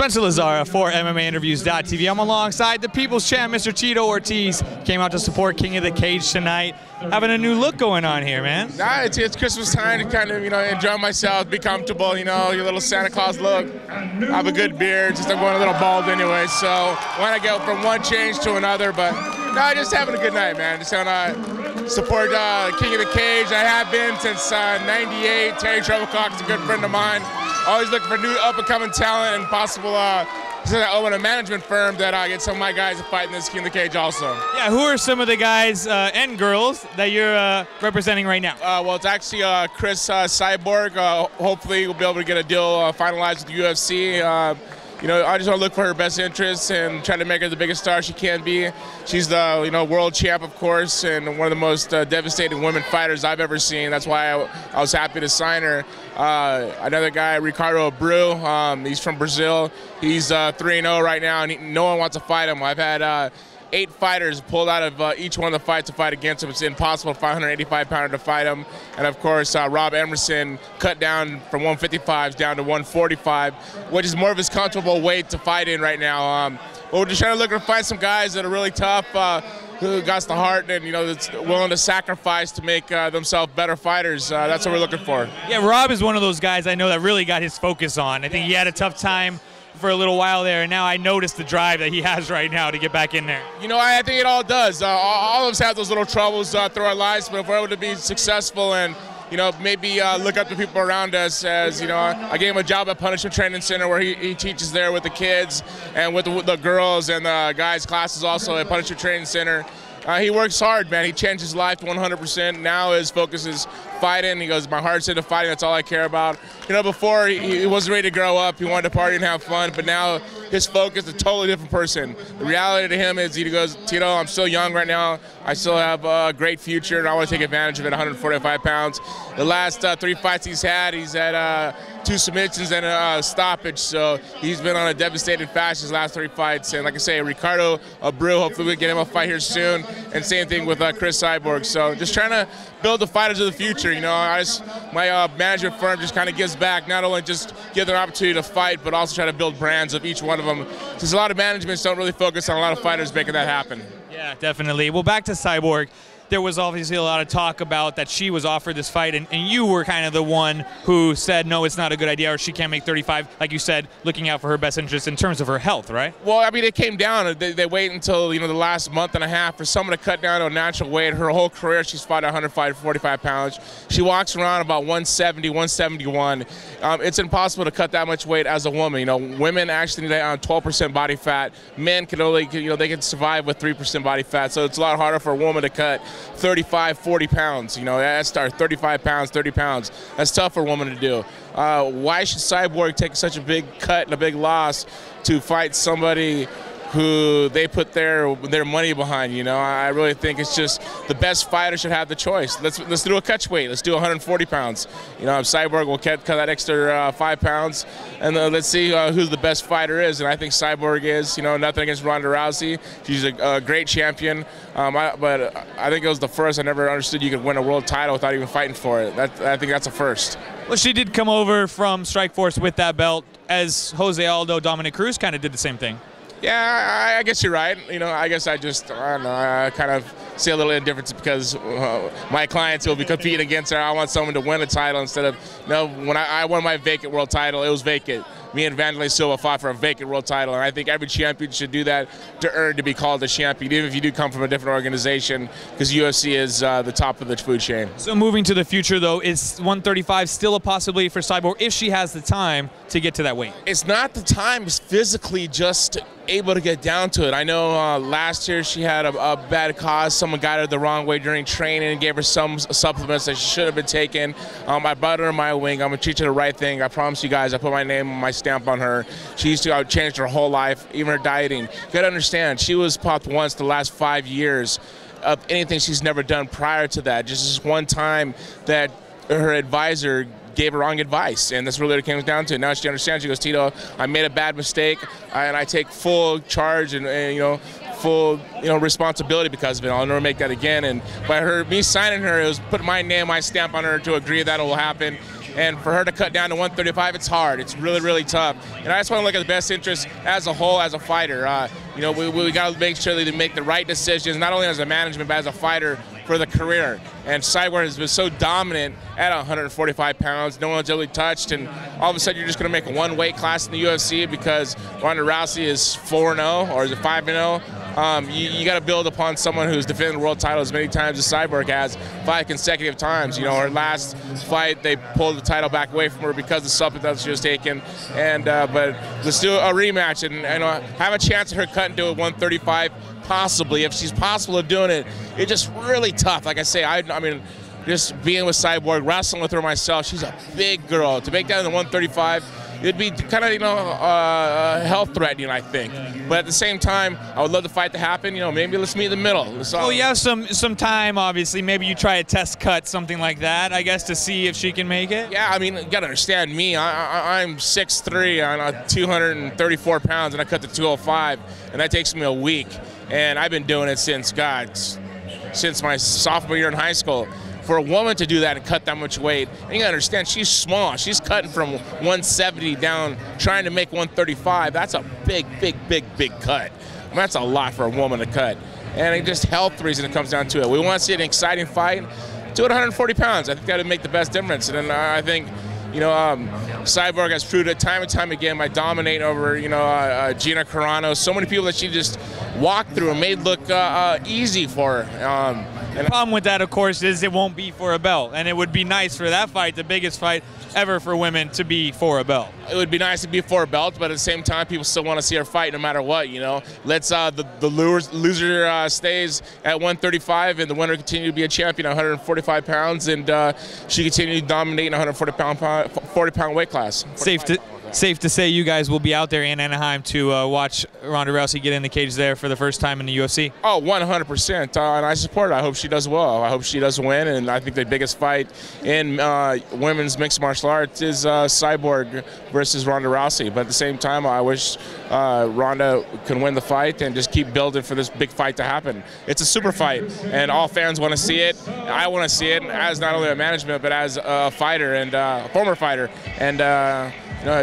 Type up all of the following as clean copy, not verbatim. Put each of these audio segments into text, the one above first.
Spencer Lazara for MMAinterviews.tv. I'm alongside the People's Champ, Mr. Tito Ortiz. Came out to support King of the Cage tonight. Having a new look going on here, man. Nah, it's Christmas time to kind of, enjoy myself, be comfortable, your little Santa Claus look. Have a good beard, just I'm going a little bald anyway, so when I go from one change to another, but no, just having a good night, man. Just gonna support King of the Cage. I have been since '98. Terry Trevelcock's a good friend of mine. Always looking for new up-and-coming talent and possible. I own a management firm that I get some of my guys to fight in this King of the Cage also. Yeah, who are some of the guys and girls that you're representing right now? Well, it's actually Chris Cyborg. Hopefully, we'll be able to get a deal finalized with the UFC. I just want to look for her best interests and try to make her the biggest star she can be. She's the world champ, of course, and one of the most devastating women fighters I've ever seen. That's why I was happy to sign her. Another guy, Ricardo Abreu, he's from Brazil. He's 3-0 right now, and no one wants to fight him. I've had 8 fighters pulled out of each one of the fights to fight against him. It's impossible for a 585-pounder to fight him. And of course, Rob Emerson cut down from 155s down to 145, which is more of his comfortable weight to fight in right now. But we're just trying to look to find some guys that are really tough, who got the heart and that's willing to sacrifice to make themselves better fighters. That's what we're looking for. Yeah, Rob is one of those guys I know that really got his focus on. I think he had a tough time for a little while there, and now I notice the drive that he has right now to get back in there. I think it all does. All of us have those little troubles through our lives, but if we're able to be successful and maybe look up to people around us, as I gave him a job at Punishment Training Center where he teaches there with the kids and with the girls and the guys' classes also at Punishment Training Center. He works hard, man. He changed his life 100%. Now his focus is fighting. He goes, my heart's into fighting. That's all I care about. Before he wasn't ready to grow up. He wanted to party and have fun. But now his focus is a totally different person. The reality to him is he goes, Tito, I'm still young right now. I still have a great future, and I want to take advantage of it. 145 pounds. The last 3 fights he's had 2 submissions and a stoppage. So he's been on a devastating fast his last 3 fights. And like I say, Ricardo Abreu, hopefully we get him a fight here soon. And same thing with Chris Cyborg. So just trying to build the fighters of the future. My management firm just kind of gives back, not only just give them an opportunity to fight, but also try to build brands of each one of them. Because a lot of managements don't really focus on a lot of fighters making that happen. Yeah, definitely. Well, back to Cyborg. There was obviously a lot of talk about that she was offered this fight, and you were kind of the one who said, no, it's not a good idea, or she can't make 35, like you said, looking out for her best interest in terms of her health, right? Well, I mean, it came down. They wait until, the last month and a half for someone to cut down to a natural weight. Her whole career, she's fought 145 pounds. She walks around about 170, 171. It's impossible to cut that much weight as a woman. Women actually need 12% body fat. Men can only, they can survive with 3% body fat. So it's a lot harder for a woman to cut 35, 40 pounds. That's 35 pounds, 30 pounds. That's tough for a woman to do. Why should Cyborg take such a big cut and a big loss to fight somebody who they put their money behind? I really think it's just the best fighter should have the choice. Let's do a catch weight. Let's do 140 pounds. Cyborg will cut that extra 5 pounds, and let's see who the best fighter is. And I think Cyborg is. Nothing against Ronda Rousey. She's a great champion, but I think it was the first. I never understood you could win a world title without even fighting for it. I think that's a first. Well, she did come over from Strikeforce with that belt, as Jose Aldo, Dominic Cruz kind of did the same thing. Yeah, I guess you're right. I guess I don't know, I kind of see a little indifference because my clients will be competing against her. I want someone to win a title instead of, when I won my vacant world title, it was vacant. Me and Vanderlei Silva fought for a vacant world title, and I think every champion should do that to earn to be called a champion, even if you do come from a different organization, because UFC is the top of the food chain. So moving to the future, though, is 135 still a possibility for Cyborg if she has the time to get to that weight? It's not the time. It's physically just able to get down to it. I know last year she had a bad cause. Someone got her the wrong way during training and gave her some supplements that she should have been taking. I brought her in my wing. I'm going to teach her the right thing. I promise you guys, I put my name on my stamp on her. She used to change her whole life, even her dieting. You got to understand, she was popped once the last 5 years of anything she's never done prior to that. Just this one time that her advisor gave her wrong advice, and that's really what it came down to. Now she understands. She goes, Tito, I made a bad mistake, and I take full charge and full responsibility because of it. I'll never make that again. And by me signing her, it was putting my name, my stamp on her to agree that it will happen. And for her to cut down to 135, it's hard. It's really, really tough. And I just want to look at the best interest as a whole, as a fighter. You know, we got to make sure that they make the right decisions, not only as a management, but as a fighter for the career. And Cyborg has been so dominant at 145 pounds. No one's really touched. And all of a sudden, you're just going to make one weight class in the UFC because Ronda Rousey is 4-0 or is it 5-0? You got to build upon someone who's defended the world title as many times as Cyborg has, 5 consecutive times. You know, her last fight, they pulled the title back away from her because of the supplement that she was taking. And but let's do a rematch and have a chance of her cutting to a 135, possibly. If she's possible of doing it, it's just really tough. Like I say, I mean, just being with Cyborg, wrestling with her myself, she's a big girl. To make that in the 135, it'd be kind of, health threatening, I think. But at the same time, I would love the fight to happen. You know, maybe let's meet in the middle. Well, you have some time, obviously. Maybe you try a test cut, something like that, I guess, to see if she can make it. Yeah, I mean, you got to understand me. I'm 6'3", I'm 234 pounds, and I cut to 205, and that takes me a week. And I've been doing it since my sophomore year in high school. For a woman to do that and cut that much weight, and you gotta understand, she's small. She's cutting from 170 down, trying to make 135. That's a big, big, big, big cut. I mean, that's a lot for a woman to cut. And it's just health reason it comes down to it. We want to see an exciting fight. Do it 140 pounds. I think that would make the best difference. And then I think, Cyborg has proved it time and time again by dominating over, Gina Carano. So many people that she just walked through and made look easy for her. The problem with that, of course, is it won't be for a belt. And it would be nice for that fight, the biggest fight ever for women, to be for a belt. It would be nice to be for a belt, but at the same time, people still want to see her fight no matter what, Let's the loser stays at 135, and the winner continue to be a champion at 145 pounds, and she continue to dominate in 140-pound weight class. Safe to say you guys will be out there in Anaheim to watch Ronda Rousey get in the cage there for the first time in the UFC. Oh, 100%. And I support her. I hope she does well. I hope she does win. And I think the biggest fight in women's mixed martial arts is Cyborg versus Ronda Rousey. But at the same time, I wish Ronda can win the fight and just keep building for this big fight to happen. It's a super fight, and all fans want to see it. I want to see it as not only a management, but as a fighter and a former fighter. And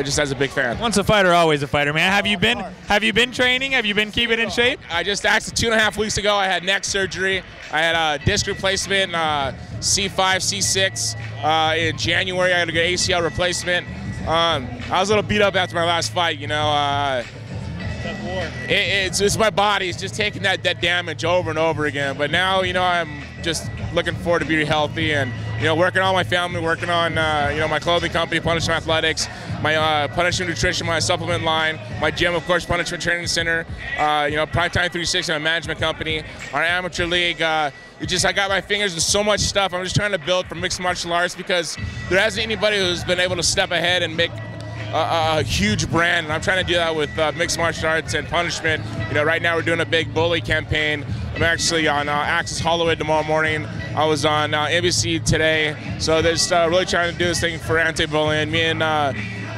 just as a big fan. Once a fighter, always a fighter, man. Have you been training? Have you been keeping in shape? I just actually 2.5 weeks ago, I had neck surgery. I had a disc replacement, C5, C6. In January, I had to get ACL replacement. I was a little beat up after my last fight, It's my body. It's just taking that damage over and over again. But now, I'm just looking forward to being healthy and, working on my family, working on, my clothing company, Punishment Athletics, my Punishment Nutrition, my supplement line, my gym, of course, Punishment Training Center, Primetime 360, my management company, our amateur league. I got my fingers in so much stuff. I'm just trying to build for mixed martial arts because there hasn't anybody who's been able to step ahead and make a huge brand, and I'm trying to do that with mixed martial arts and punishment. Right now we're doing a big bully campaign. I'm actually on Access Hollywood tomorrow morning. I was on NBC today. So they're just really trying to do this thing for anti-bullying. Me and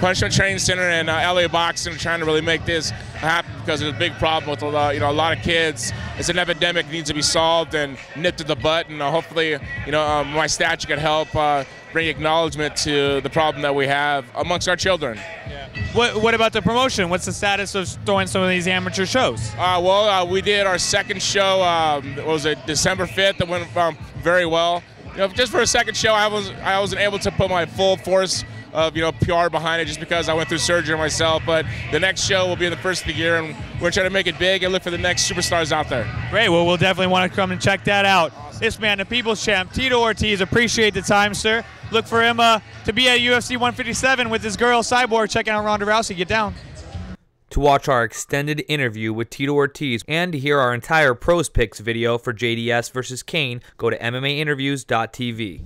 Punishment Training Center and LA Boxing are trying to really make this happen because there's a big problem with a lot of kids. It's an epidemic that needs to be solved and nipped in the butt, and hopefully my statue can help bring acknowledgement to the problem that we have amongst our children. Yeah. What about the promotion? What's the status of throwing some of these amateur shows? We did our second show, what was it, December 5th. That went very well. Just for a second show, I wasn't able to put my full force of PR behind it just because I went through surgery myself. But the next show will be the first of the year, and we're trying to make it big and look for the next superstars out there. Great. Well, we'll definitely want to come and check that out. Awesome. This man, the People's Champ, Tito Ortiz. Appreciate the time, sir. Look for him to be at UFC 157 with his girl Cyborg checking out Ronda Rousey. Get down. To watch our extended interview with Tito Ortiz and to hear our entire Pros Picks video for JDS versus Kane, go to MMAinterviews.tv.